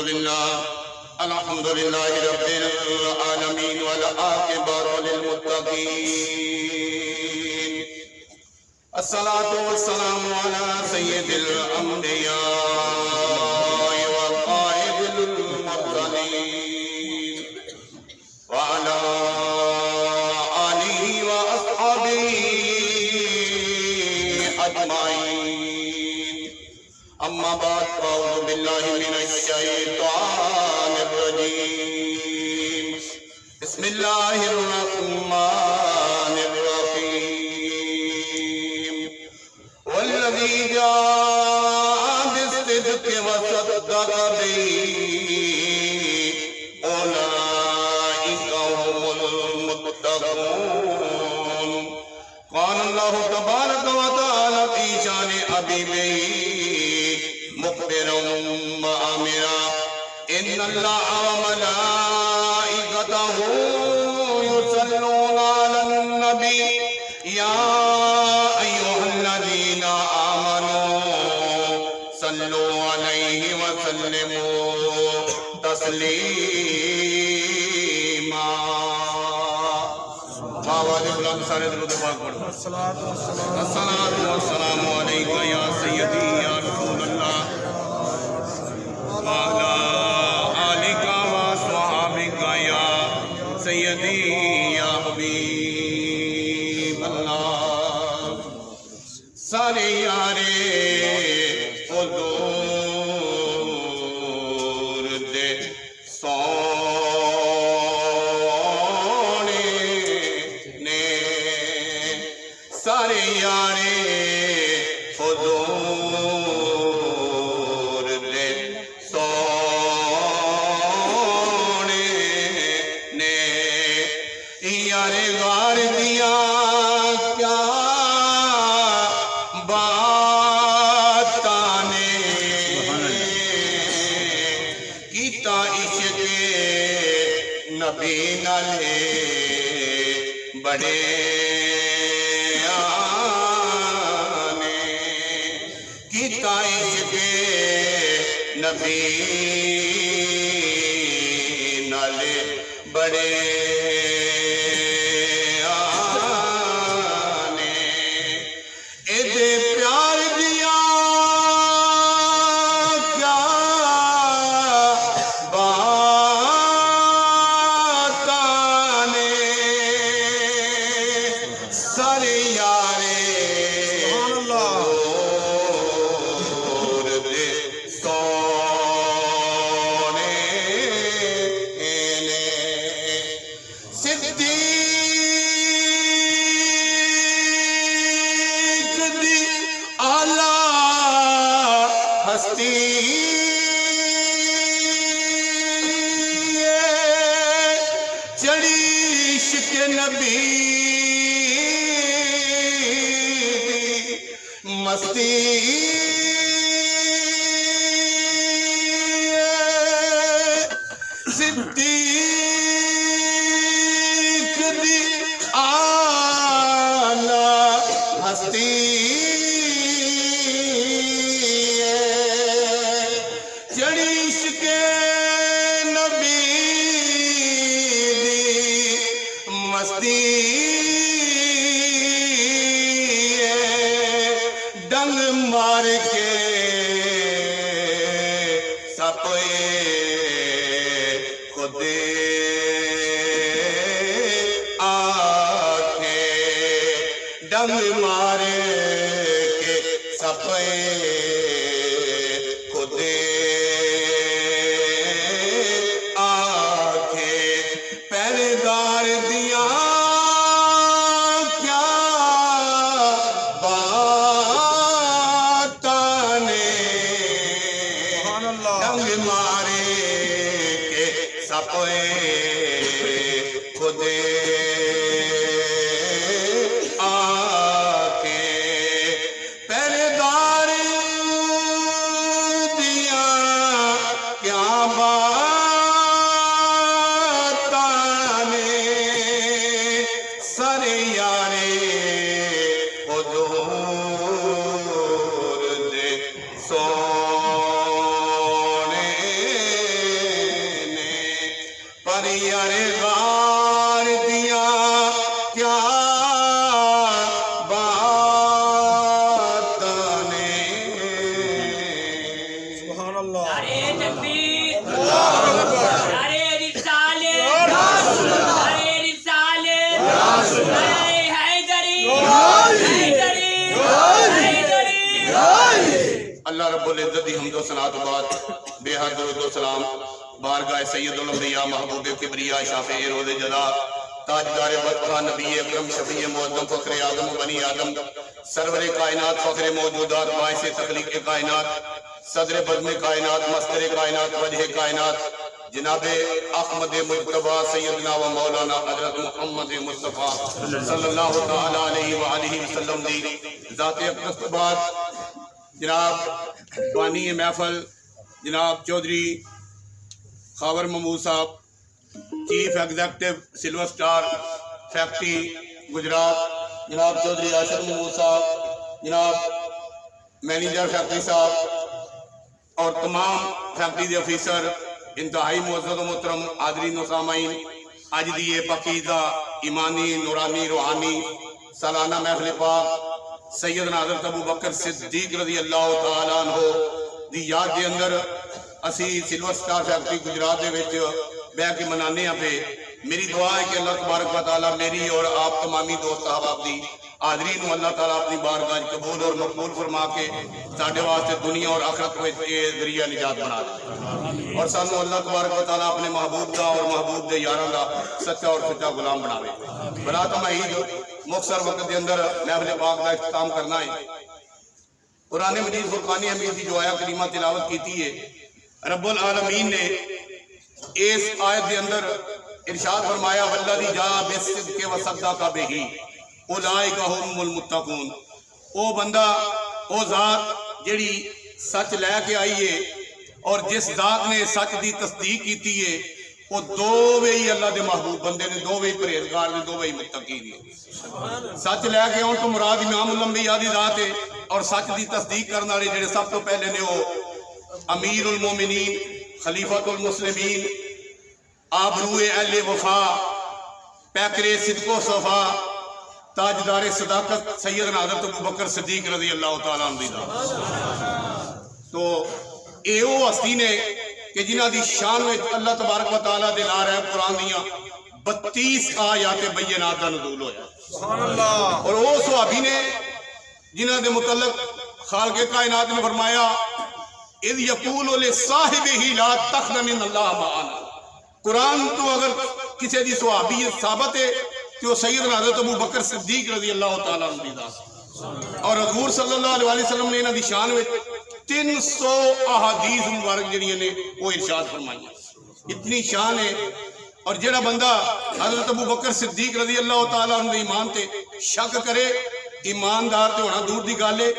الحمد لله رب العالمين والعاقبة للمتقين الصلاة والسلام على سيد الأنبياء وقائد المرسلين وعلى آله وأصحابه أجمعين أما بعد فأعوذ بالله من الشيطان الرجيم بسم الله الرحمن الرحيم والذي جاء بالصدق وصدق به أولئك هم المتقون قال الله تبارك وتعالى في شان حبيبه مخبرا وآمرا إن الله وملائكته يصلون على النبي يا أيها الذين آمنوا صلوا عليه وسلموا تسليما الصلاة والسلام عليك يا سيدي يا رسول الله وعلى آلك وصحابك يا سيدي يا حبيب الله سارے یارے حضور دے سونے نے سارے یارے حضور دے سونے نے یارے غار دیا کیا باتانے کیتا عشق نبی نالے بڑے آنے کیتا عشق نبی نالے بڑے آنے ایدے پیار دیا کیا باتانے سارے یارے حضور دے سونے نے صدیق دی اعلیٰ ہستی چڑی عشق نبی مستی صدیق دی اعلیٰ ہستی چڑی عشق نبی دی مستی ڈنگ مار کے سپے خود آکھے ڈنگ مار کے سپے خود آکھے پہلےدار دیا کیا باتانے ڈنگ مارے کے سپے خود آکھے پہلےدار دیا کیا باتانے سارے یارے حضور دے سونے یار غار دیا کیا بات نے. سبحان اللہ. نعرے تکبیر، نعرے رسالت، نعرے رسالت، نعرے حیدری، حیدری، حیدری. اللہ رب العزت دی حمد و ثنا تو بعد بے حد درود و سلام بارگاہ سید الانبیاء محبوب کبریا شافع روز جزا تاجدار بدخواہ نبی اکرم شفیع معظم فخر آدم و بنی آدم سرور کائنات فخر موجودات باعث تخلیق کائنات صدر بزم کائنات مصدر کائنات وجہ کائنات جناب احمد مجتبی سیدنا و مولانا حضرت محمد مصطفیٰ صلی اللہ تعالی علیہ وآلہ وسلم دی ذات اقدس کے بعد جناب بانی محفل جناب چودھری خاور محمود صاحب chief executive silver star factory Gujarat جناب چودھری اشر محمود صاحب جناب مینیجر فیکٹری صاحب اور تمام فیکٹری دے افیسر انتہائی معزز و محترم حاضرین و سامعین اج دی یہ پاکیزہ ایمانی نورانی روحانی سالانہ محفل پاک سیدنا حضرت ابو بکر صدیق رضی اللہ تعالیٰ عنہ دی یاد دے اندر اسی سلور سٹار فیکٹری گجرات دے وچ بیٹھ کے منانے ہیں پہ میری دعا ہے کہ اللہ تبارک و تعالیٰ میری اور آپ تمامی دوست احباب دی حاضرین ہوں اللہ تعالیٰ اپنی بارگاہ قبول اور مقبول فرما کے ساڈے واسطے دنیا اور آخرت میں یہ ذریعہ نجات بنا دے اور سانو اللہ تبارک و تعالیٰ اپنے محبوب دا اور محبوب دے یاراں دا سچا اور سچا غلام بناوے. برات مہید مختصر وقت دے اندر محفل پاک دا اختتام کرنا ہے. قرآن مجید فرقان حمید دی جو آیا کریمہ تلاوت کیتی ہے رب العالمین نے اس آیت دے اندر ارشاد فرمایا والذی جاء بالصدق وصدق بہ اولئک هم المتقون. او بندہ او ذات جڑی سچ لے کے آئی ہے اور جس ذات نے سچ دی تصدیق کیتی ہے وہ دو وہی اللہ دے محبوب بندے نے دو وہی پرہیزگار نے دو وہی متقی نے. سچ لے کے آن تو مراد امام الانبیاء دی ذات ہے اور سچ دی تصدیق کرنے والے جڑے سب تو پہلے نے وہ امیر المومنین خلیفۃ المسلمین آبرو اہل وفا پیکر صدق و صفا تاجدار صداقت سیدنا حضرت ابو بکر صدیق رضی اللہ تعالیٰ عنہ. تو اے او ہستی نے کہ جنہ دی شان میں اللہ تبارک و تعالیٰ دے نار ہے قرآن دیاں 32 آیات بینات دا نزول ہویا. سبحان اللہ. اور وہ صحابی نے جنہ دے متعلق خالق کائنات نے فرمایا اذ یقول لصاحبہ لا تخف من اللہ معنا. قرآن تو اگر کسی دی صحابیت ثابت ہے تو سیدنا حضرت ابو بکر صدیق رضی اللہ تعالیٰ عنہ دا اور حضور صلی اللہ علیہ وسلم نے انہاں دی شان میں 300 احادیث مبارک جڑیاں نے وہ ارشاد فرمائی. اتنی شان ہے. اور جڑا بندہ حضرت ابو بکر صدیق رضی اللہ تعالیٰ عنہ ایمان تے شک کرے ایماندار تے ہونا دور دی گل ہے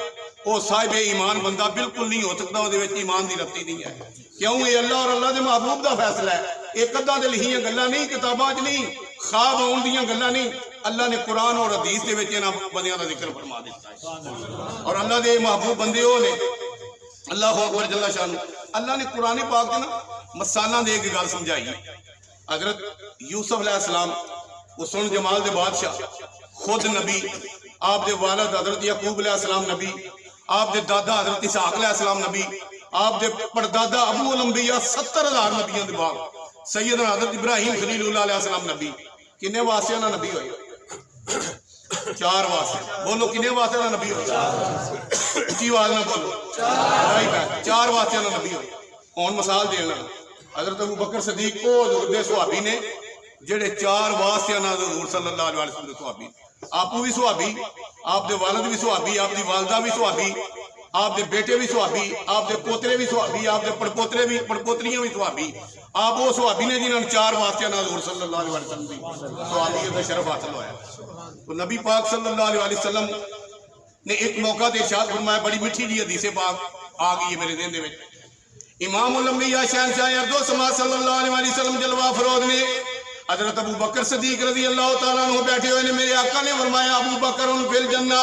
وہ صاحب ایمان بندہ بالکل نہیں ہو سکتا وہ دے وچ ایمان دی رتی نہیں ہے. کیوں یہ اللہ اور اللہ دے محبوب دا فیصلہ ہے. ایک ادھا دے لکھیاں گلاں نہیں کتاباں وچ نہیں خواب آن دیاں گلاں نہیں. اللہ نے قرآن اور حدیث دے وچ انہاں بندیاں دا ذکر فرما دیتا ہے. اور اللہ دے محبوب بندے وہ نے اللہ اکبر جل شانہ. اللہ نے قرآن پاک کے نا مثالاں دے کے گل سمجھائی. حضرت یوسف علیہ السلام حسن جمال دے بادشاہ خود نبی آپ دے والد حضرت یعقوب علیہ السلام نبی آپ دے دادا حضرت اسحاق علیہ السلام نبی آپ دے پردادا ابو الانبیاء 70,000 نبیوں دے بعد سیدنا حضرت ابراہیم خلیل اللہ علیہ السلام نبی. کنے واسطے نہ نبی ہوئے 4 واسطے. بولو کنے واسطے نہ نبی ہوئے اچھی آواز نہ بولو 4 واسطے نہ نبی ہوئے. اور مثال دینا حضرت ابو بکر صدیق کو حضور دے صحابی نے جڑے 4 واسطے نہ حضور صلی اللہ علیہ وسلم دے صحابی. آپ بھی صحابی آپ دے والد بھی صحابی آپ دی والدہ بھی صحابی آپ دے بیٹے بھی صحابی آپ دے پوترے بھی صحابی آپ دے پڑپوترے بھی پڑپوتریاں بھی صحابی. آپ وہ صحابی نے جنہوں نے 4 واسطے نہ حضور صلی اللہ علیہ وسلم دی صحابیت کا شرف حاصل ہوا ہے. تو نبی پاک صلی اللہ علیہ وسلم نے ایک موقع تے ارشاد فرمایا بڑی میٹھی جی حدیث پاک آ گئی ہے میرے ذہن دے وچ. امام الانبیاء شہنشاہ ارض و سما صلی اللہ علیہ وسلم جلوہ افروز نے حضرت ابو بکر صدیق رضی اللہ تعالیٰ عنہ بیٹھے ہوئے نے میرے آقا نے فرمایا ابو بکر فی الجنہ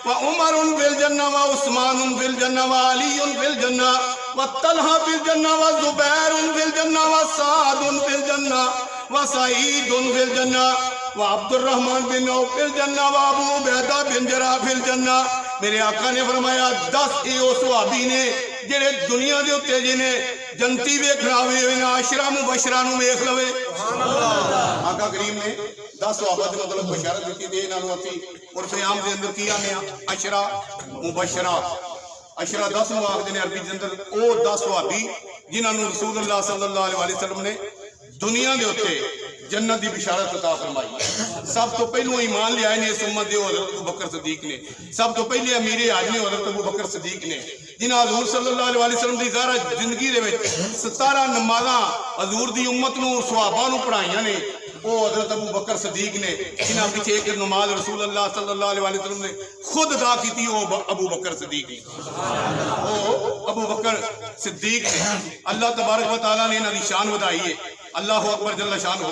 و عمر فی الجنہ و عثمان فی الجنہ و علی فی الجنہ و طلحہ فی الجنہ و زبیر فی الجنہ و سعد فی الجنہ وسعید فی الجنہ وعبد الرحمن بن عوف فی الجنہ وابو عبیدہ بن جراح فی الجنہ. میرے آقا نے فرمایا 10 یہ صحابی نے جڑے دنیا دے اتنے جنہیں جنتی ویکھنا ہوئے عشرہ مبشرہ نو ویکھ لوے. آقا کریم نے 10 صحابہ دے مطلب بشارت دیتی دے انہاں نوں اسی عرف عام دے اندر کی آنے عشرہ مبشرہ. عشرہ 10 نو آکھدے نے عربی دے اندر او 10 صحابی جنہاں نوں رسول اللہ صلی اللہ علیہ وسلم نے دنیا دے اتنے جنت دی بشارت عطا فرمائی. سب تو پہلو ایمان لے آئے نے اس امت دے حضرت ابوبکر صدیق نے. سب تو پہلے امیر حج نے حضرت ابوبکر صدیق نے جنہاں حضور صلی اللہ علیہ وسلم دی ظاہرہ زندگی دے وچ 17 نمازاں حضور دی امت نو صحابہ نو پڑھائیاں نے. وہ حضرت ابوبکر صدیق نے جنہاں پیچھے ایک نماز رسول اللہ صلی اللہ علیہ وسلم نے خود ادا کی تھی. وہ ابوبکر صدیق نے وہ ابوبکر صدیق نے. اللہ تبارک و تعالیٰ نے انہاں دی شان ودائی ہے. اللہ اکبر جل شانہ.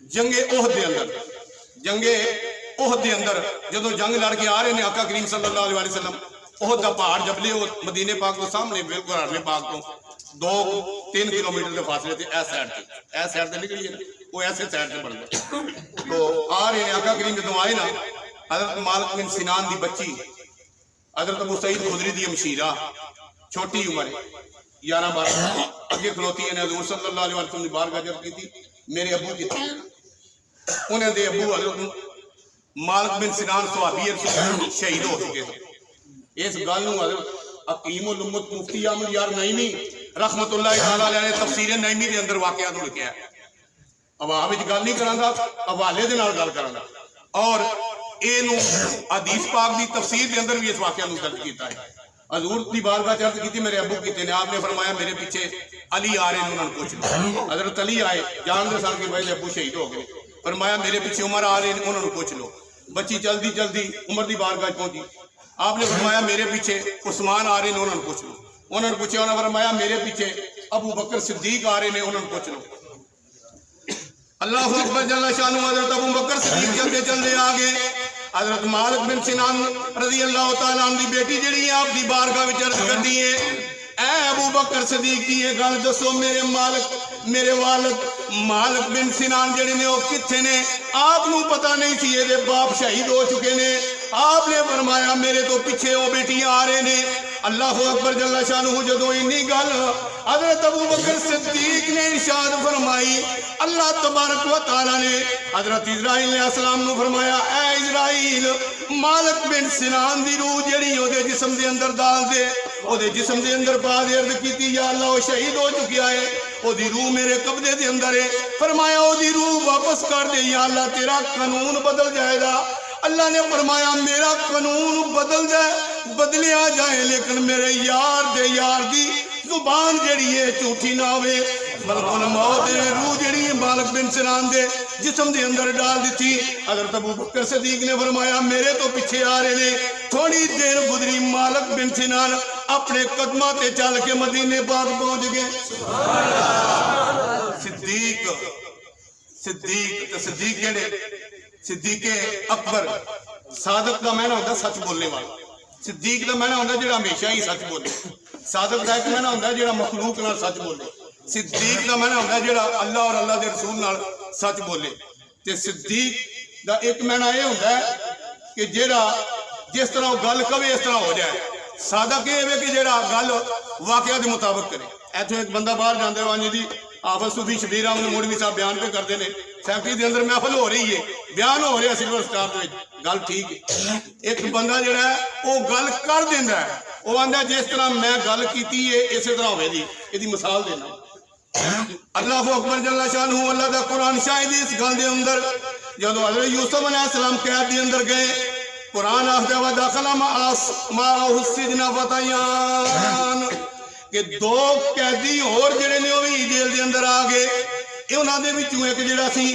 جنگ احد دے اندر جدو جنگ لڑ کے آ رہے ہیں آقا کریم صلی اللہ علیہ وسلم احد دا پہاڑ جبلے مدینے پاک کو سامنے بالکل ہرنے پاک کو 2-3 کلومیٹر کے فاصلے تھے. ایس سائڈ تے نکلی ہے وہ ایسے سائڈ تے بن گئے. تو آ رہے ہیں آقا کریم جدو آئے نا حضرت مالک بن سنان دی بچی حضرت ابو سعید خدری دی ہمشیرہ چھوٹی عمر 11-12 اگے کھلوتی ہے. حضور صلی اللہ علیہ وسلم نے بارگاہ عرض کی تھی میرے ابو کی تھی. انہیں دے ابو حضرت مالک بن سنان صحابی رسول شہید ہو چکے تھے. اس گل نوں حضرت حکیم الامت مفتی احمد یار نعیمی رحمت اللہ تعالی علیہ نے تفسیر نعیمی دے اندر واقعات لکھیا ہے. عوام وچ گل نہیں کراندا حوالے دے نال گل کراندا اور اینو حدیث پاک دی تفسیر دے اندر بھی اس واقعہ نوں درج کیتا ہے. حضور دی بارگاہ عرض کی تھی میرے ابو کیتے نے. آپ نے فرمایا میرے پیچھے علی آ رہے ہیں انہوں نے پوچھ لو. حضرت علی آئے جان دے سال کے بھائی ابو شہید ہو گئے. فرمایا میرے پیچھے عمر آ رہے ہیں انہوں نے پوچھ لو. بچی جلدی عمر دی بارگاہ پہنچی. آپ نے فرمایا میرے پیچھے عثمان آ رہے ہیں انہوں نے پوچھ لو. انہوں نے پوچھا انہوں نے فرمایا میرے پیچھے ابو بکر صدیق آ رہے ہیں انہوں نے پوچھ لو. اللہ اکبر جل شانہ. حضرت ابو بکر صدیق چلتے آگے حضرت مالک بن سنان رضی اللہ تعالیٰ عنہ دی بیٹی جڑی ہے آپ دی بارگاہ وچ عرض کردی ہے اے ابو بکر صدیق دی یہ گل دسو میرے والد مالک بن سنان جڑے نے وہ کتھے نے. آپ نو پتہ نہیں سی یہ باپ شہید ہو چکے نے. آپ نے فرمایا میرے تو پیچھے وہ بیٹیاں آ رہے نے. اللہ اکبر جل شانہ. جدو اینی گل حضرت ابو بکر صدیق نے ارشاد فرمائی اللہ تبارک و تعالی نے حضرت اسرائیل علیہ السلام نو فرمایا اے اسرائیل مالک بن سنان دی روح جڑی او دے جسم دے اندر ڈال دے او دے جسم دے اندر پا دے. عرض کیتی یا اللہ وہ شہید ہو چکیا ہے او دی روح میرے قبضے دے اندر ہے. فرمایا او دی روح واپس کر دے یا اللہ تیرا قانون بدل جائے گا. اللہ نے فرمایا میرا قانون بدلیا جائے لیکن میرے یار دی زبان جڑی ہے جھوٹی نہ ہوئے. ملکن موت نے روح جڑی ہے مالک بن سنان دے جسم دے اندر ڈال دیتی. حضرت ابو بکر صدیق نے فرمایا میرے تو پیچھے آ رہے نے. تھوڑی دیر گزری مالک بن سنان اپنے قدمہ تے چل کے مدینے پاک پہنچ گئے. صدیق جڑے صدیق اکبر صادق کا معنی ہوتا سچ بولنے والا. صدیق کا معنی ہوتا جڑا ہمیشہ ہی سچ بولے. صادق کا ایک معنی ہوتا جڑا مخلوق نال سچ بولے. صدیق کا معنی ہوتا جڑا اللہ اور اللہ دے رسول نال سچ بولے. تے صدیق دا ایک معنی یہ ہوتا ہے کہ جڑا جس طرح گل کہے اس طرح ہو جائے. صادق یہ ہے کہ جڑا گل واقعہ دے مطابق کرے. ایتھے ایک بندہ باہر جاندے وانجی دی آفت صوفی شبیر احمد موڑوی صاحب بیان پہ کرتے ہیں سیکٹری دے اندر محفل ہو رہی ہے بیان ہو رہا سلور سٹار دے گل ٹھیک ہے. ایک بندہ جڑا ہے وہ گل کر دیندا ہے وہ آندا جس طرح میں گل کیتی ہے اسی طرح ہوے دی ایدی مثال دینا. اللہ اکبر جل شانہ. اللہ دا قرآن شاہد اس گل دے اندر جدو حضرت یوسف علیہ السلام قید دے اندر گئے قرآن آخدا وا دخل معه السجن فتیان کہ 2 قیدی اور جڑے نے وہ بھی جیل دے اندر آ گئے. انہاں دے وچوں ایک جڑا سی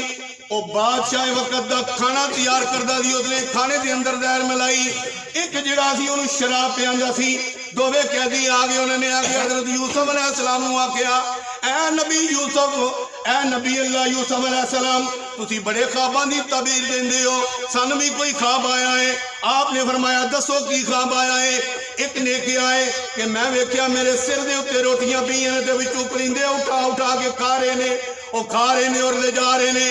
وہ بادشاہ وقت دا کھانا تیار کردا سی اس نے کھانے دے اندر زہر ملائی. ایک جڑا سی انہوں شراب پیاندا سی. دوویں قیدی آ گئے. انہوں نے آ کے حضرت یوسف علیہ السلام نو آکھیا اے نبی یوسف اے نبی اللہ یوسف علیہ السلام تسی بڑے خواباں دی تعبیر دیندے ہو سن بھی کوئی خواب آیا ہے. آپ نے فرمایا دسو کی خواب آیا ہے. ایک نے کیا ہے کہ میں ویکھیا میرے سر دے اوتے روٹیاں پیاں تے وچوں پرندے اٹھا کے کھا رہے نے. وہ کھا رہے نے اور لے جا رہے نے.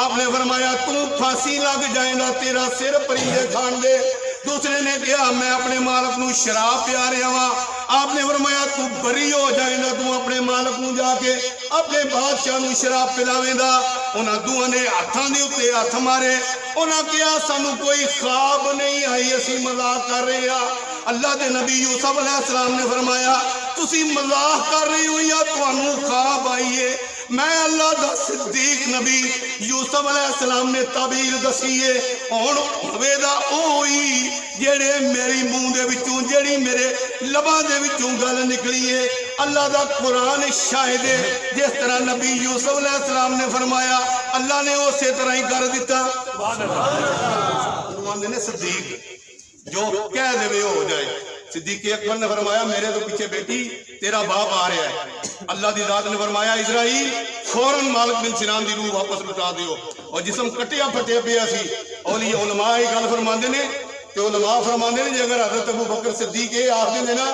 آپ نے فرمایا تو پھانسی لگ جائے گا, تیرا سر پرندے کھان دے. دوسرے نے کہا میں اپنے مالک نو شراب پیا رہا ہوں. آپ نے فرمایا تو بری ہو جائے گا, تو اپنے مالک نو جا کے اپنے بادشاہ نو شراب پلاویں گا. انہاں دوہاں نے ہاتھاں دے اوتے ہاتھ مارے. انہاں کہا سانو کوئی خواب نہیں آئی, اسی مذاق کر رہے ہیں. اللہ دے نبی یوسف علیہ السلام نے فرمایا تسی مذاق کر رہے ہو یا تانوں خواب آئیے؟ میں اللہ دا صدیق نبی یوسف علیہ السلام نے تعبیر دسی ہے. ہن ہوے دا اوہی جڑے میری منہ دے وچوں جڑی میرے لباں دے وچوں گل نکلی ہے. اللہ دا قرآن شاہد ہے, جس طرح نبی یوسف علیہ السلام نے فرمایا اللہ نے اسی طرح ہی کر دیتا. سبحان اللہ. صدیق جو کہہ دے وہ ہو جائے. صدیق اکبر نے فرمایا میرے تو پیچھے بیٹی تیرا باپ آ رہا ہے. اللہ دی ذات نے فرمایا اسرائیل فوراً مالک بن سنان دی روح واپس لٹا دیو. اور جسم کٹیا پھٹیا پیا سی. اولیاء علماء یہ گل فرماندے نے کہ علماء فرماندے نے جے اگر حضرت ابو بکر صدیق یہ آخدے نے نا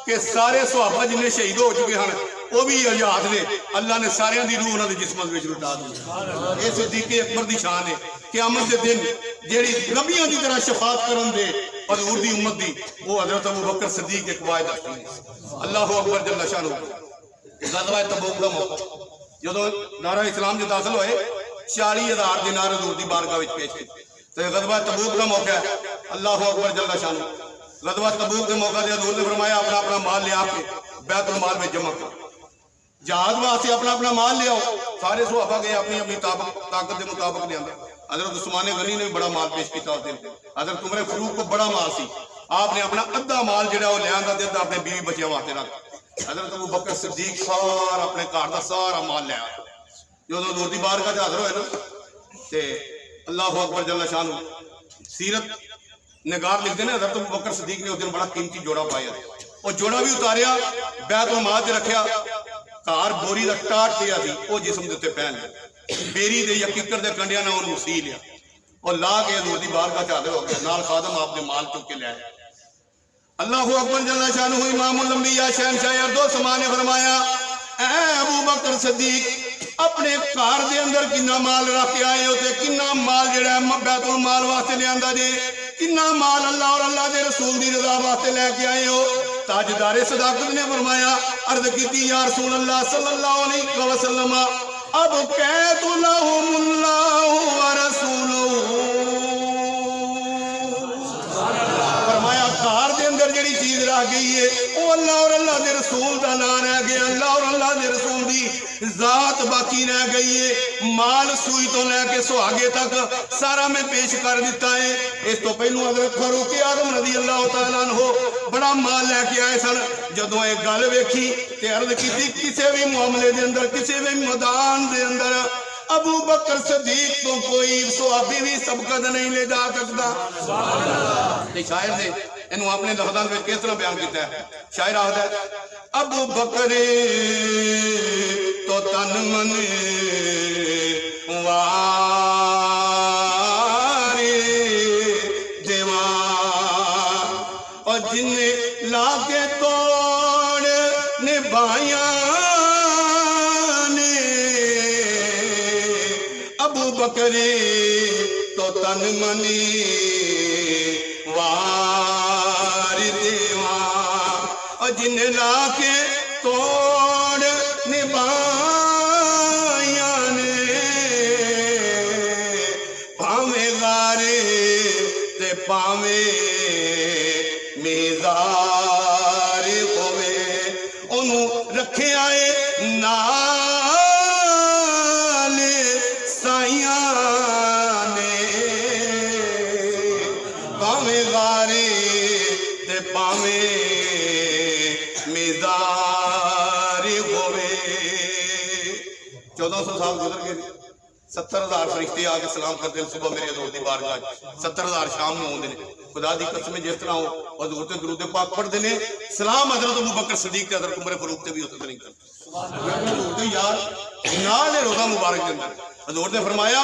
کہ سارے صحابہ جنہیں شہید ہو چکے ہیں وہ بھی آزاد نے, اللہ نے سارے دی روح انہاں دے جسماں وچ لٹا دی. یہ صدیق اکبر دی شان ہے. قیامت دے دن جیڑی نبیوں دی طرح شفاعت کرن دے حضور دی امت دی وہ حضرت ابو بکر صدیق ایک واحد ہے. اللہ اکبر جل شانہ. غزوہ تبوک دا موقع جدوں نعرہ اسلام جو داخل ہوئے 40,000 دینار حضور دی بارگاہ وچ پیش کیتے. تو غزوہ تبوک دا موقع ہے. اللہ اکبر جل شانہ. غزوہ تبوک دے موقع تے حضور نے فرمایا اپنا اپنا مال لے آ کے بیت المال میں جمع کرو. جہاد واسطے اپنا اپنا مال لے آؤ. سارے صحابہ گئے اپنی اپنی طاقت دے مطابق لے آندے. حضرت عثمان غنی نے بھی بڑا مال پیش کیتا اس دن. حضرت عمر فاروق کو بڑا مال سی. آپ نے اپنا ادھا مال جڑا وہ لے آندا تے ادھا اپنے بیوی بچیاں واسطے رکھ. حضرت ابو بکر صدیق سارا اپنے گھر دا سارا مال لے آیا. جدوں حضور دی بارگاہ تے حاضر ہوئے نا تے اللہ اکبر جل شانہ. سیرت نگار لکھتے ہیں حضرت ابو بکر صدیق نے اس دن بڑا قیمتی جوڑا پایا. وہ جوڑا بھی اتاریا بیت المال تے رکھیا. کار بوری دا ٹاٹ پیا سی وہ جسم دے اوتے پہن لیا. بیری دے یا ککر دے کنڈیاں نال اونوں سی لیا اور لا کے حضور دی بارگاہ تے حاضر ہو گیا. نال خادم آپ نے مال چک کے لے آئے. اللہ اکبر جل شانہ. امام الانبیاء شہنشاہ ارض و سما نے فرمایا اے ابو بکر صدیق اپنے گھر دے اندر کنا مال رکھ کے آئے ہو تے کنا مال جڑا ہے بیت المال واسطے لے آندا جے, کنا مال اللہ اور اللہ دے رسول دی رضا واسطے لے کے آئے ہو. تاجدار صداقت نے فرمایا عرض کیتی یا رسول اللہ صلی اللہ علیہ وسلم اب قید لهم اللہ ورسولہ. فرمایا گھر دے اندر جڑی چیز رہ گئی ہے وہ اللہ اور اللہ دے رسول دا نام رہ گیا. اللہ اور اللہ دے رسول دی ذات باقی رہ گئی ہے. مال سوئی تو لے کے سہاگے تک سارا میں پیش کر دیتا ہے. اس تو پہلو حضرت فاروق اعظم رضی اللہ تعالیٰ عنہ بڑا مال لے کے آئے سن. جدوں ایک گل ویکھی تے عرض کیتی کسے بھی معاملے دے اندر کسے بھی میدان دے اندر ابو بکر صدیق تو کوئی صحابی بھی سبقت نہیں لے جا سکتا. تے شاعر نے انہوں اپنے لفظاں وچ کس طرح بیان کیتا ہے. شاعر آخدا ہے ابو بکر تو تن من وارے دیوان اور جن لا کے توڑ نبھائیاں نے. ابو بکر تو تن منی وار دیوان اور جن لا کے توڑ نبھائیاں نے. پاویں غارے تے پاویں میزار ہوئے انہوں رکھے آئے نال سائیاں نے. پاویں غارے تے پاویں میزار ہوئے. 1400 سال گزر گئے. 70,000 فرشتے آ کے سلام کرتے ہیں صبح میرے حضور دی بارگاہ. 70,000 شام میں ہوندے نے. خدا دی قسم جس طرح حضور تے درود پاک پڑھتے ہیں سلام حضرت ابو بکر صدیق تے حضرت عمر فاروق تے بھی ہوتے نہیں کرتے. حضور دے یار نال روزہ مبارک دے اندر حضور نے فرمایا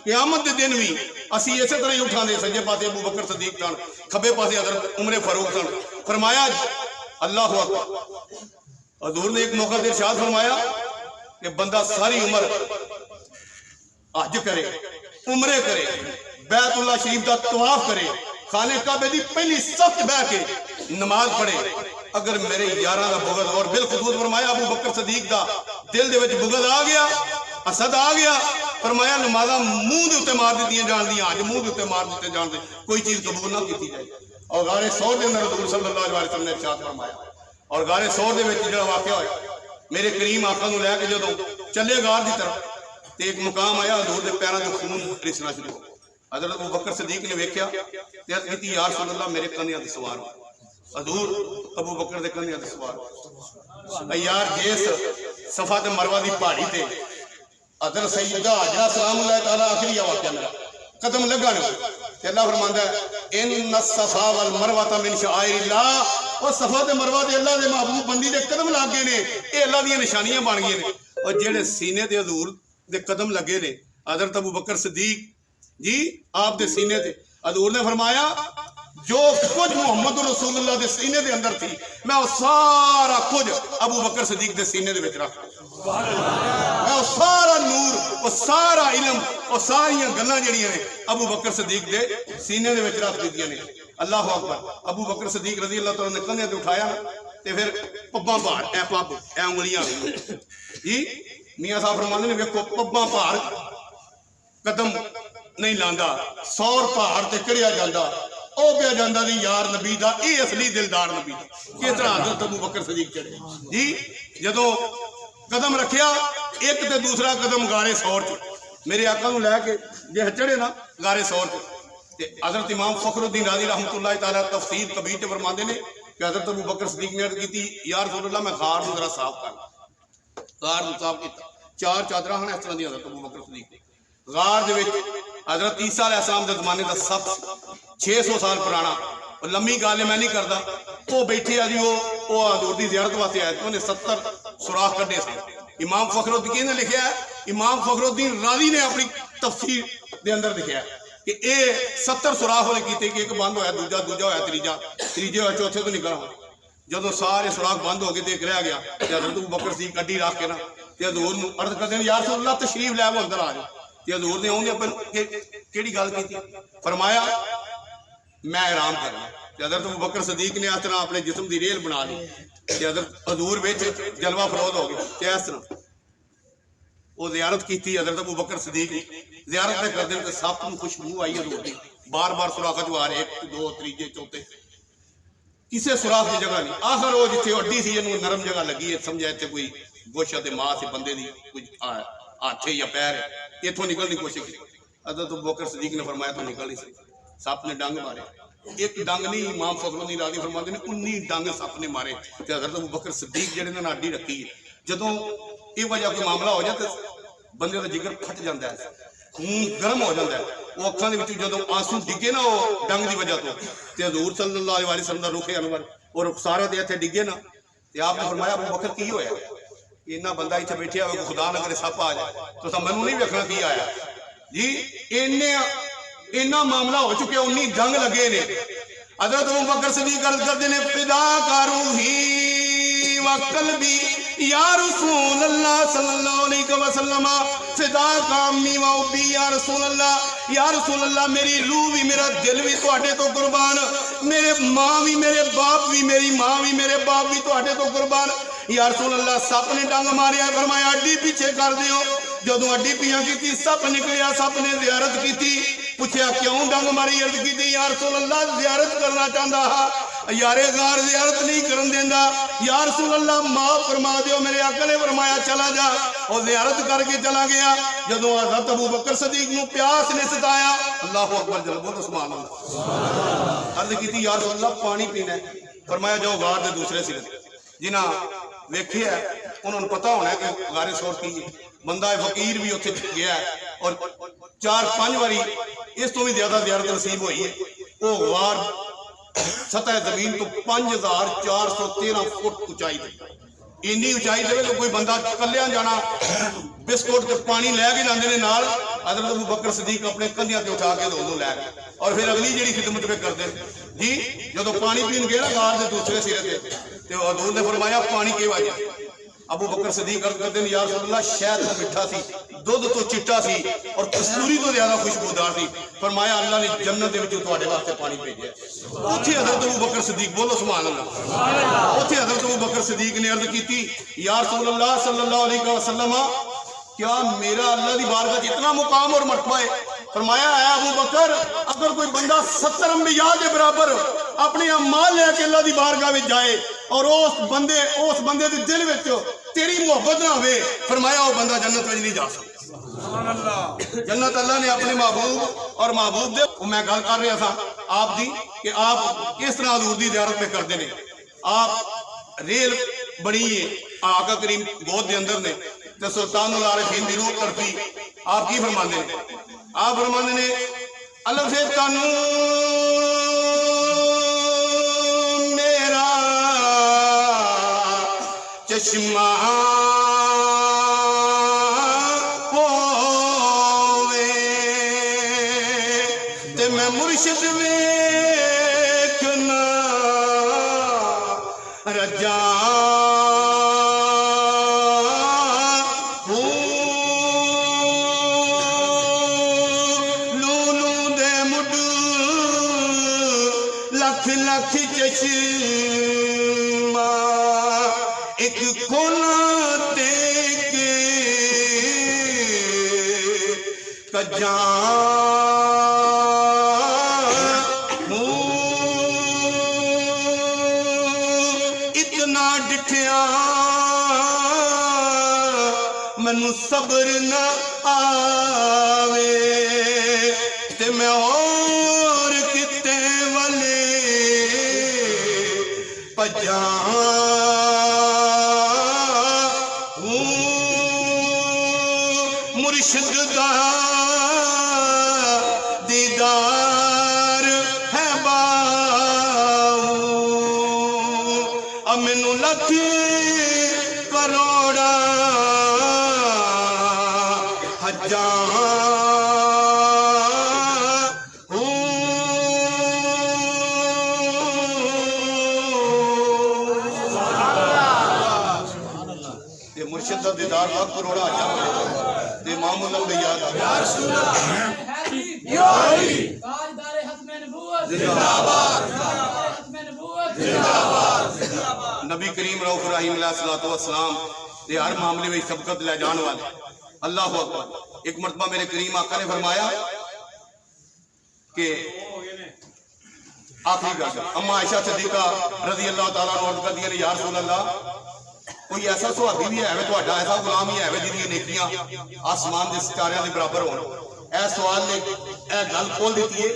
قیامت دے دن بھی اسی اسی طرح ہی اٹھاندے. سجے پاسے ابو بکر صدیق سن, کھبے پاسے حضرت عمر فاروق سن. فرمایا اللہ اکبر. حضور نے ایک موقع تے ارشاد فرمایا کہ بندہ ساری عمر حج کرے، عمرے کرے، بیت اللہ شریف دا طواف کرے، خانہ کعبے دی پہلی صف بہ کے نماز پڑھے، اگر میرے یاراں دا بغض، اور بالخصوص فرمایا ابو بکر صدیق دا دل دے وچ بغض آ گیا، حسد آ گیا، فرمایا نمازاں منہ دے اوتے مار دتیاں جان دیاں، اج منہ دے اوتے مار دتے جان دے، کوئی چیز قبول نہ کیتی جائے۔ اور غار ثور دے اندر رسول صلی اللہ علیہ وسلم نے ارشاد فرمایا، اور غار ثور دے وچ جڑا واقعہ ہویا، میرے کریم آقا نو لے کے جدوں چلے غار دی طرف تے ایک مقام آیا، حضور دے پیراں تے خون رسنا شروع ہو گیا۔ حضرت ابو بکر صدیق نے ویکھیا تے عرض کیتی یا رسول اللہ میرے کندھیاں تے سوار ہو۔ حضور ابو بکر دے کندھیاں تے سوار ہو۔ یار جس صفا تے مروہ دی پہاڑی تے حضرت سیدہ حاجرہ سلام اللہ تعالی آخری واقعہ میرا قدم لگا نہیں کہ اللہ فرماندا ہے ان الصفا والمروہ من شعائر اللہ، اور صفا تے مروہ تے اللہ دے محبوب بندی دے قدم لگ گئے نے، اے اللہ دی نشانیاں بن گئی نے۔ اور جڑے سینے تے حضور دے قدم لگے نے حضرت ابو بکر صدیق جی آپ دے سینے تے، حضور نے فرمایا جو کچھ محمد رسول اللہ دے سینے دے اندر تھی میں وہ سارا کچھ ابو بکر صدیق دے سینے دے وچ رکھ میں وہ سارا نور، وہ سارا علم، وہ ساریاں گلاں جڑیاں نے ابو بکر صدیق دے سینے دے وچ رکھ دتیاں نے۔ اللہ اکبر۔ ابو بکر صدیق رضی اللہ تعالیٰ نے کندھے تے اٹھایا تے پھر پباں بھار اے پب اے انگلیاں جی میاں صاحب فرماندے نے ویکھو پباں بھار قدم نہیں لاندا، سور پہاڑ تے چڑھیا جاندا، او پیا جاندا دی یار نبی دا، اے اصلی دلدار نبی دا۔ کس طرح حضرت ابو بکر صدیق چڑھے جی جدوں قدم رکھیا ایک تے دوسرا قدم غار ثور چ میرے آقا نو لے کے جے چڑھے نا غار ثور تے حضرت امام فخر الدین رازی رحمۃ اللہ تعالی تفسیر کبیر تے فرماندے نے کہ حضرت ابو بکر صدیق نے عرض کیتی یا رسول اللہ میں غار نو ذرا صاف کر، غار نو صاف کیتا، چار چادراں ہن اس طرح دی حضرت ابو بکر صدیق نے غار دے وچ حضرت عیسیٰ علیہ السلام دے زمانے دا سب 600 سال پرانا لمبی گل میں نہیں کردا، وہ بیٹھے آ جی وہ حضور دی زیارت واسطے آئے، انہیں 70 سوراخ کڈے سن۔ امام فخر الدین نے لکھیا ہے، امام فخر الدین رازی نے اپنی تفسیر دے اندر لکھیا ہے کہ اے 70 سوراخ والے کیتے کہ ایک بند ہویا، دوجا ہویا، تیجے ہویا، چوتھے تو نکلا ہوا۔ جدوں سارے سوراخ بند ہو گئے تے ایک رہ گیا تے حضرت ابو بکر صدیق کڈی رکھ کے نا تے حضور نوں عرض کردے یا رسول اللہ تشریف لے آو اندر آ جاؤ۔ تے حضور نے اونے اپن کیڑی گل کیتی؟ فرمایا میں احرام کرنا۔ تے حضرت ابو بکر صدیق نے اس طرح اپنے جسم دی ریل بنا لی تے حضرت حضور وچ جلوہ فروز ہو گئے تے اس طرح وہ زیارت کیتی حضرت ابو بکر صدیق زیارت میں کردے تے سب نوں خوشبو آئی حضور دی، بار بار سوراخ جو آ رہے، ایک دو تیجے چوتھے، کسے سوراخ کی جگہ نہیں۔ آخر وہ جتھے اڈی سی جنوں نرم جگہ لگی ہے، سمجھا تے کوئی گوشت تے ماس بندے دی کوئی ہاتھ یا پیر ہے، اتوں نکلنے کی کوشش کی۔ حضرت ابو بکر صدیق نے فرمایا تو نکل نہیں سکتی، سپ نے ڈنگ مارے، ایک ڈنگ نہیں، امام فخر الدین رازی فرماتے ہیں 19 ڈنگ سپ نے مارے تے حضرت ابو بکر صدیق جڑے نے اڈی رکھی ہے۔ جدوں یہ وجہ کوئی معاملہ ہو جائے تو بندے کا جگر پھٹ جاتا ہے، خون گرم ہو جاتا ہے، وہ اکھاں دے وچوں جدوں آنسو ڈگے نا وہ ڈنگ دی وجہ تو تے حضور صلی اللہ علیہ وسلم دا رخ انور اور رخسارا تے اتنے ڈگے نا تے آپ نے فرمایا ابو بکر کی ہویا؟ اینا بندہ اتنے بیٹھے ہوئے خدا نہ کرے سپ آ جائے تو مینوں نہیں ویکھنا کی آیا جی۔ اینا معاملہ ہو چکے 19 ڈنگ لگے نے۔ حضرت ابو بکر صدیق عرض کرتے ہیں فدا کا روحی و قلبی یا رسول اللہ صلی اللہ علیہ وسلم، فدا کا امی و ابی یا رسول اللہ، یا رسول اللہ میری روح بھی میرا دل بھی تواڈے تو قربان، میرے ماں بھی میرے باپ بھی، میری ماں بھی میرے باپ بھی تواڈے تو قربان۔ یا رسول اللہ سپ نے ڈنگ ماریا، فرمایا اڈی پیچھے کر دیو۔ جدوں اڈی پیاں کیتی سپ نکلیا، سپ نے زیارت کیتی، پوچھیا کیوں ڈنگ ماری؟ عرض کیتی یا رسول اللہ زیارت کرنا چاہتا ہا، یارے غار زیارت نہیں کرن دیندا، یا رسول اللہ معاف فرما دیو۔ میرے آقا نے فرمایا چلا جا، اور زیارت کر کے چلا گیا۔ جدوں حضرت ابو بکر صدیق نو پیاس نے ستایا، اللہ اکبر جل بولو سبحان اللہ، عرض کیتی یا رسول اللہ پانی پینا ہے، فرمایا جاؤ غار دے دوسرے سرے۔ جنہاں ویکھیا انہوں نے پتہ ہونا ہے کہ غار ثور کی ہے، بندہ فقیر بھی اتنے گیا ہے اور 4-5 باری اس تو بھی زیادہ زیارت نصیب ہوئی ہے۔ وہ غار سطح زمین تو 5413 فٹ اونچائی تھی، اینی اونچائی دے تو کوئی بندہ کلیاں جانا بسکٹ تے پانی لے کے جاندے نے نال۔ حضرت ابو بکر صدیق اپنے کندھیاں تے اٹھا کے دونوں لے گئے اور پھر اگلی جڑی خدمت پہ کردے جی۔ جدوں پانی پین گئے نا غار دے دوسرے سرے تے حضور نے فرمایا پانی کی وجہ؟ ابو بکر صدیق عرض کرتے ہیں یا رسول اللہ شہد تو مٹھا سی، دودھ تو چٹا سی اور کستوری تو زیادہ خوشبودار سی. فرمایا اللہ نے جنت دے وچوں تواڈے واسطے پانی بھیجا. اوتھے حضرت ابو بکر صدیق بولو سبحان اللہ. اوتھے حضرت ابو بکر صدیق نے عرض کیتی یا رسول اللہ صلی اللہ علیہ وسلم کیا میرا اللہ دی بارگاہ اتنا مقام اور مرتبہ ہے؟ فرمایا اے ابو بکر اگر کوئی بندہ 70 انبیاء کے برابر اپنے اعمال لے کے اللہ دی بارگاہ میں جائے اور اس بندے دے دل وچ تیری محبت نہ ہوئے، فرمایا وہ بندہ جنت میں نہیں جا سکتا. جنت اللہ نے اپنے محبوب اور محبوب دے میں گل کر رہا تھا آپ دی کہ آپ کس طرح حضور دی زیارت میں کرتے ہیں. آپ ریل بڑی ہے آقا کریم گود دے اندر نے تے سلطان العارفین دی روح تڑپی. آپ کی فرماندے ہیں؟ آپ فرماندے نے الگ سے تانوں میرا چشمہ ہووے تے میں مرشد ویکھنا رجا لکھ چشمہ ایک کونا دیکھ کجاں اتنا ڈٹھیا مینوں صبر نہ آوے تے میں اور کتے والے مرشد دا دیدار ہے باؤ اب مینوں لکھ کروڑا ہزار مرشد دا دیدار لاکھ کروڑا تے امام الانبیاء دا یا رسول اللہ یا علی تاجدار ختم نبوت زندہ باد تاجدار ختم نبوت زندہ باد. نبی کریم رؤوف رحیم علیہ الصلوۃ والسلام دے ہر معاملے میں سبقت لے جان والے. اللہ اکبر. ایک مرتبہ میرے کریم آقا نے فرمایا کہ آخری گل اما عائشہ صدیقہ رضی اللہ تعالیٰ عنہ کر دیا یا رسول اللہ کوئی ایسا صحابی بھی ہے تہاڈا ایسا غلام ہی ہے جہاں نیکیاں آسمان کے ستارے کے برابر ہون؟ اے سوال نے اے گل کھول دیتی ہے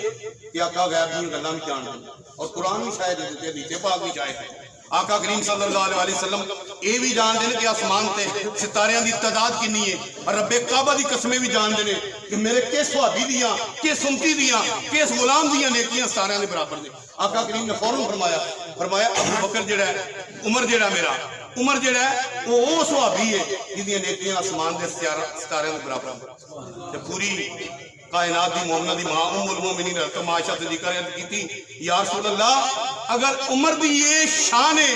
کہ آقا غیب دی گلاں بھی جانتے ہیں اور قرآن بھی شاید حدیث پاک بھی شاید ہے. آقا کریم صلی اللہ علیہ وسلم یہ بھی جانتے ہیں کہ آسمان تے ستاریاں دی تعداد کنی ہے اور رب کعبہ دی قسمیں بھی جانتے ہیں کہ میرے کس صحابی دیاں کس امتی دیاں کس غلام دیاں نیکیاں ستاریاں دے برابر نے. آقا کریم نے فوراً فرمایا ابو بکر جڑا ہے عمر جڑا میرا عمر جڑا ہے وہ صحابی ہے جہاں نیکیاں آسمان دے ستارے دے برابر. پوری کائنات دی مومنہ دی ماں ام المومنین حضرت عائشہ صدیقہ نے عرض کی یا رسول اللہ اگر عمر دی یہ شان ہے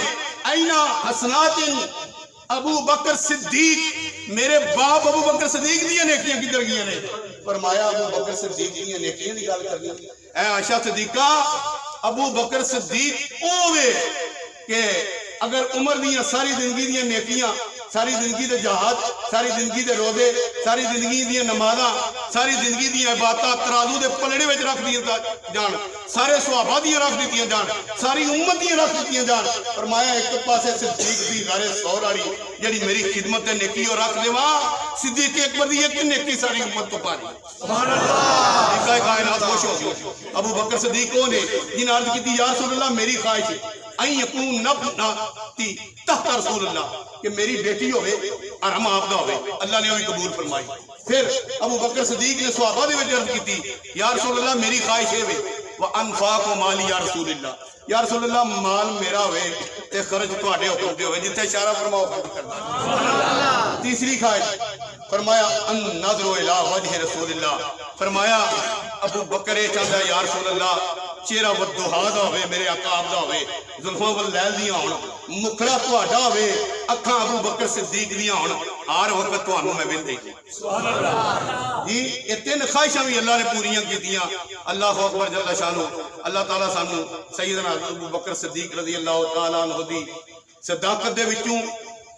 اینا حسنات ابو بکر صدیق میرے باپ ابو بکر صدیق دی نیکیاں کدھر گئیاں نے؟ فرمایا ابو بکر صدیق دی نیکیاں دی گل کرنی اے عائشہ صدیقہ ابو بکر صدیق اوے کہ اگر عمر دیاں ساری زندگی دیاں نیکیاں ساری زندگی دے جہاد ساری زندگی دے روزے ساری زندگی دیاں نمازاں ساری زندگی دیاں عبادتاں ترازو دے پلڑے وچ رکھ دیاں جان سارے صحابہ دیاں رکھ دتیاں جان ساری امت دیاں رکھ دتیاں جان. فرمایا ایک پاسے صدیق دی غار ثور والی جڑی میری خدمت تے نیکی اور رکھ دیواں صدیق اکبر دی ایک نیکی ساری امت تو پاری سبحان اللہ. ایک کائنات خوش ہو گئی. ابو بکر صدیق کون ہے جنہاں عرض کی یا رسول اللہ میری خواہش ہے این یکون نبناتی تحت رسول اللہ کہ میری بیٹی ہوئے اور ہم آپ دا ہوئے. اللہ نے وہی قبول فرمائی. پھر ابو بکر صدیق نے صحابہ دے وچ عرض کیتی یا رسول اللہ میری خواہش ہے وانفاق مالی یا رسول اللہ یا رسول اللہ مال میرا ہوئے تے خرچ تواڈے حکم دے ہوئے جتھے اشارہ فرماؤ خرچ کرنا. تیسری خواہش فرمایا ان نظر الی وجہ رسول اللہ. فرمایا ابو بکر چاہتا ہے یا رسول اللہ چہرہ والدحا دا ہوئے میرے آقا آپ دا ہوئے زلفاں واللیل دیاں ہون مکھڑا تہاڈا ہوئے اکھاں ابو بکر صدیق دیاں ہون ہر وقت تہانوں میں وندے جی یہ تین خواہشاں بھی اللہ نے پوریاں کیتیاں اللہ اکبر جل شانہ اللہ تعالیٰ سانو سیدنا ابو بکر صدیق رضی اللہ تعالیٰ عنہ دی صداقت دے وچوں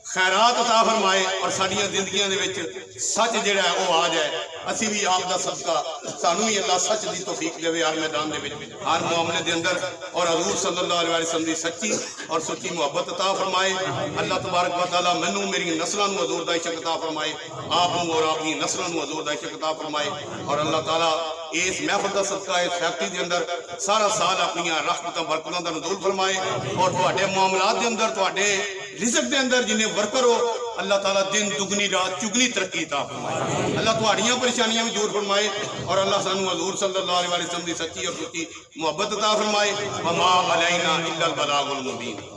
خیرات عطا فرمائے اور ساڈیاں زندگیاں دے وچ سچ جڑا ہے وہ آ جائے اسی بھی آپ دا صدقہ سانو ہی اللہ سچ دی توفیق دے ہر میدان دے وچ ہر معاملے دے اندر اور حضور صلی اللہ علیہ وسلم دی سچی اور سچی محبت عطا فرمائے اللہ تبارک و تعالیٰ مینوں میری نسلاں نوں حضور دا عشق عطا فرمائے آپ نوں اور آپ دی نسلاں نوں حضور دا عشق عطا فرمائے اور اللہ تعالیٰ اس محفل دا صدقہ اس فیکٹری دے اندر سارا سال اپنی رحمتاں برکتاں دا نزول فرمائے اور تواڈے معاملات دے اندر تواڈے رزق دے اندر جنہیں ورکر ہو اللہ تعالیٰ دن دگنی رات چگنی ترقی عطا فرمائے اللہ تواڈیاں پریشانیاں بھی دور فرمائے اور اللہ سانو حضور صلی اللہ علیہ وسلم دی سچی اور سچی محبت عطا فرمائے وما علینا الا البلاغ المبین